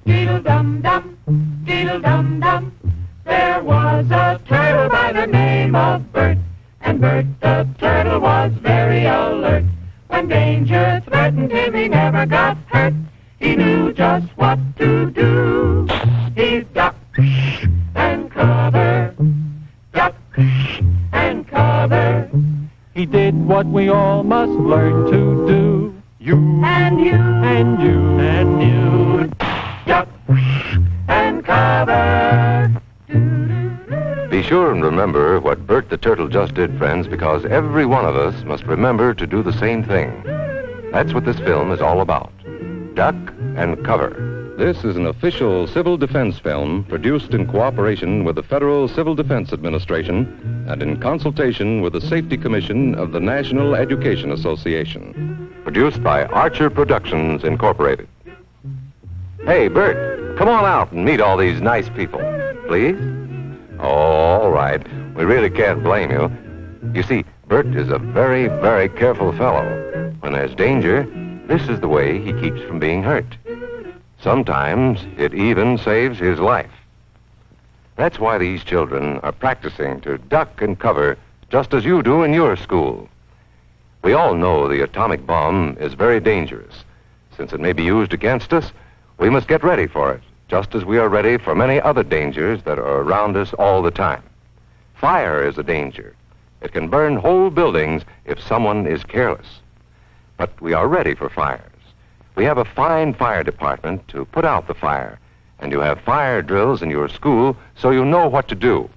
Deedle-dum-dum, deedle-dum-dum. There was a turtle by the name of Bert, and Bert the turtle was very alert. When danger threatened him, he never got hurt. He knew just what to do. He'd duck and cover, duck and cover. He did what we all must learn to do. You and you and you and you, duck and cover. Be sure and remember what Bert the Turtle just did, friends, because every one of us must remember to do the same thing. That's what this film is all about. Duck and cover. This is an official civil defense film produced in cooperation with the Federal Civil Defense Administration and in consultation with the Safety Commission of the National Education Association. Produced by Archer Productions, Incorporated. Hey, Bert, come on out and meet all these nice people, please. Oh, all right. We really can't blame you. You see, Bert is a very, very careful fellow. When there's danger, this is the way he keeps from being hurt. Sometimes it even saves his life. That's why these children are practicing to duck and cover just as you do in your school. We all know the atomic bomb is very dangerous. Since it may be used against us, we must get ready for it, just as we are ready for many other dangers that are around us all the time. Fire is a danger. It can burn whole buildings if someone is careless. But we are ready for fires. We have a fine fire department to put out the fire, and you have fire drills in your school so you know what to do.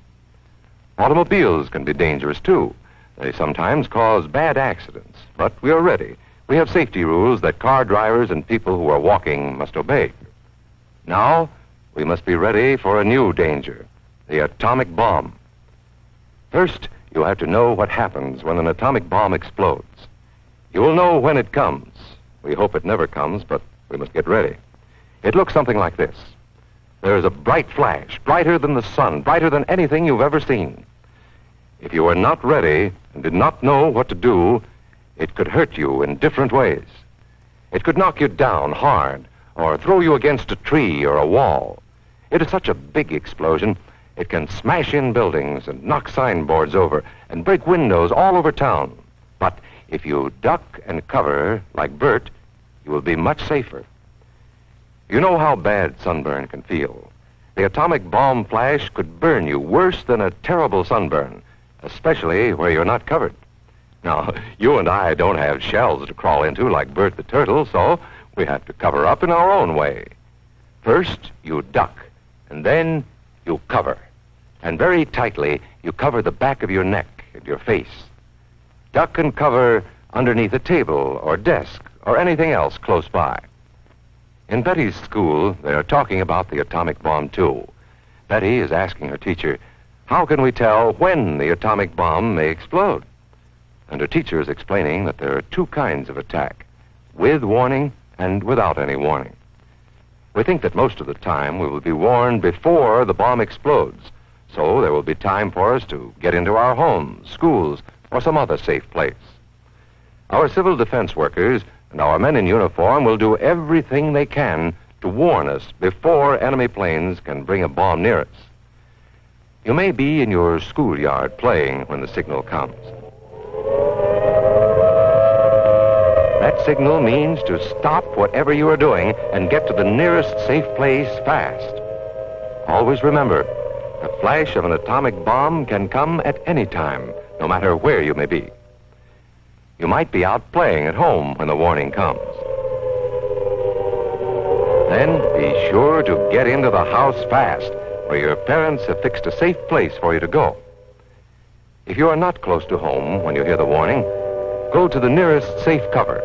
Automobiles can be dangerous, too. They sometimes cause bad accidents, but we are ready. We have safety rules that car drivers and people who are walking must obey. Now, we must be ready for a new danger, the atomic bomb. First, you have to know what happens when an atomic bomb explodes. You will know when it comes. We hope it never comes, but we must get ready. It looks something like this. There is a bright flash, brighter than the sun, brighter than anything you've ever seen. If you are not ready and did not know what to do, it could hurt you in different ways. It could knock you down hard or throw you against a tree or a wall. It is such a big explosion, it can smash in buildings and knock signboards over and break windows all over town. But if you duck and cover like Bert, you will be much safer. You know how bad sunburn can feel. The atomic bomb flash could burn you worse than a terrible sunburn, especially where you're not covered. Now, you and I don't have shells to crawl into like Bert the Turtle, so we have to cover up in our own way. First, you duck, and then you cover. And very tightly, you cover the back of your neck and your face. Duck and cover underneath a table or desk or anything else close by. In Betty's school, they are talking about the atomic bomb, too. Betty is asking her teacher, how can we tell when the atomic bomb may explode? And her teacher is explaining that there are two kinds of attack, with warning and without any warning. We think that most of the time we will be warned before the bomb explodes, so there will be time for us to get into our homes, schools, or some other safe place. Our civil defense workers and our men in uniform will do everything they can to warn us before enemy planes can bring a bomb near us. You may be in your schoolyard playing when the signal comes. That signal means to stop whatever you are doing and get to the nearest safe place fast. Always remember, the flash of an atomic bomb can come at any time, no matter where you may be. You might be out playing at home when the warning comes. Then be sure to get into the house fast, where your parents have fixed a safe place for you to go. If you are not close to home when you hear the warning, go to the nearest safe cover.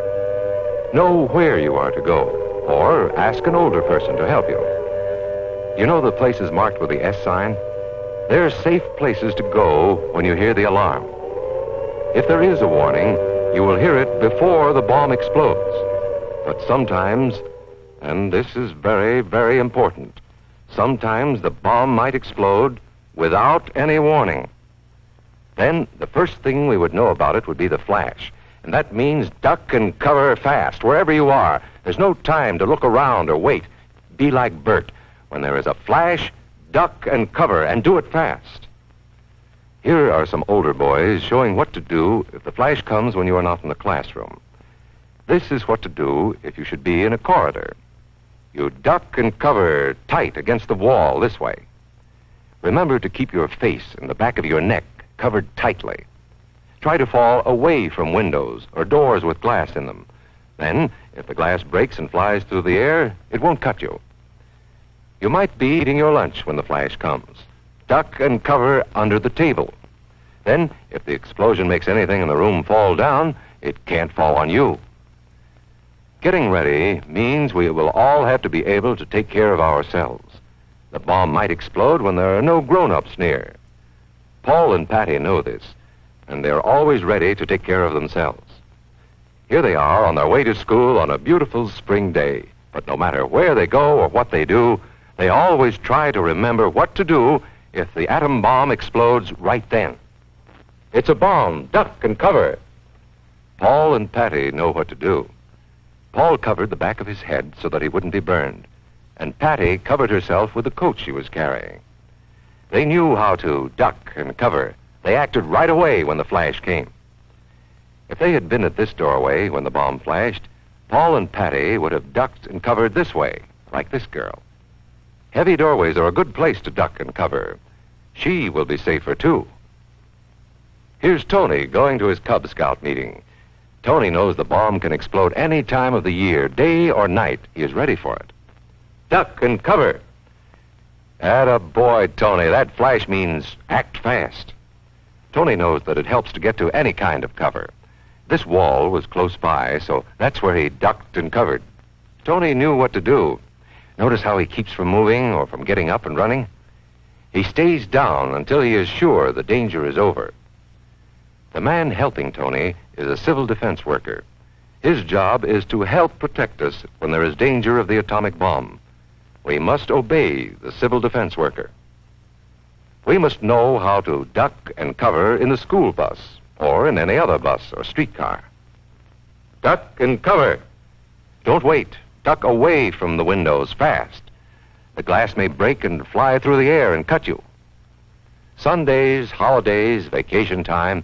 Know where you are to go, or ask an older person to help you. You know the places marked with the S sign? They're safe places to go when you hear the alarm. If there is a warning, you will hear it before the bomb explodes. But sometimes, and this is very, very important, sometimes the bomb might explode without any warning. Then the first thing we would know about it would be the flash. And that means duck and cover fast, wherever you are. There's no time to look around or wait. be like Bert. When there is a flash, duck and cover, and do it fast. Here are some older boys showing what to do if the flash comes when you are not in the classroom. This is what to do if you should be in a corridor. You duck and cover tight against the wall this way. Remember to keep your face and the back of your neck covered tightly. Try to fall away from windows or doors with glass in them. Then, if the glass breaks and flies through the air, it won't cut you. You might be eating your lunch when the flash comes. Duck and cover under the table. Then, if the explosion makes anything in the room fall down, it can't fall on you. Getting ready means we will all have to be able to take care of ourselves. The bomb might explode when there are no grown-ups near. Paul and Patty know this, and they're always ready to take care of themselves. Here they are on their way to school on a beautiful spring day. But no matter where they go or what they do, they always try to remember what to do if the atom bomb explodes right then. It's a bomb. Duck and cover. Paul and Patty know what to do. Paul covered the back of his head so that he wouldn't be burned, and Patty covered herself with the coat she was carrying. They knew how to duck and cover. They acted right away when the flash came. If they had been at this doorway when the bomb flashed, Paul and Patty would have ducked and covered this way, like this girl. Heavy doorways are a good place to duck and cover. She will be safer, too. Here's Tony going to his Cub Scout meeting. Tony knows the bomb can explode any time of the year, day or night. He is ready for it. Duck and cover. Attaboy, Tony. That flash means act fast. Tony knows that it helps to get to any kind of cover. This wall was close by, so that's where he ducked and covered. Tony knew what to do. Notice how he keeps from moving or from getting up and running? He stays down until he is sure the danger is over. The man helping Tony is a civil defense worker. His job is to help protect us when there is danger of the atomic bomb. We must obey the civil defense worker. We must know how to duck and cover in the school bus or in any other bus or streetcar. Duck and cover. Don't wait. Duck away from the windows fast. The glass may break and fly through the air and cut you. Sundays, holidays, vacation time,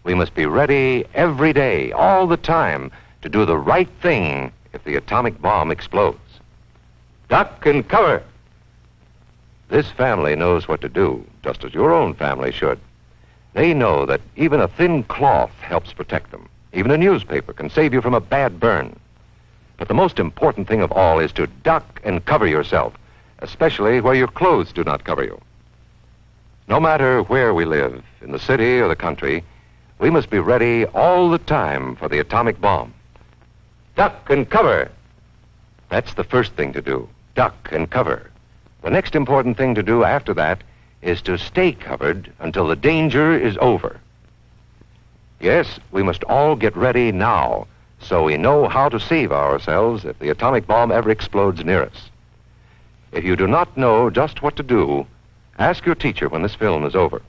we must be ready every day, all the time, to do the right thing if the atomic bomb explodes. Duck and cover. This family knows what to do, just as your own family should. They know that even a thin cloth helps protect them. Even a newspaper can save you from a bad burn. But the most important thing of all is to duck and cover yourself, especially where your clothes do not cover you. No matter where we live, in the city or the country, we must be ready all the time for the atomic bomb. Duck and cover. That's the first thing to do, duck and cover. The next important thing to do after that is to stay covered until the danger is over. Yes, we must all get ready now so we know how to save ourselves if the atomic bomb ever explodes near us. If you do not know just what to do, ask your teacher when this film is over.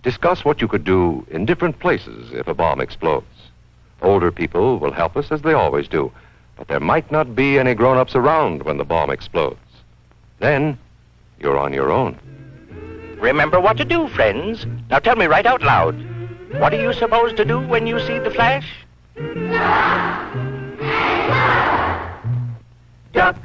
Discuss what you could do in different places if a bomb explodes. Older people will help us as they always do, but there might not be any grown-ups around when the bomb explodes. Then, you're on your own. Remember what to do, friends. Now tell me right out loud. What are you supposed to do when you see the flash? Duck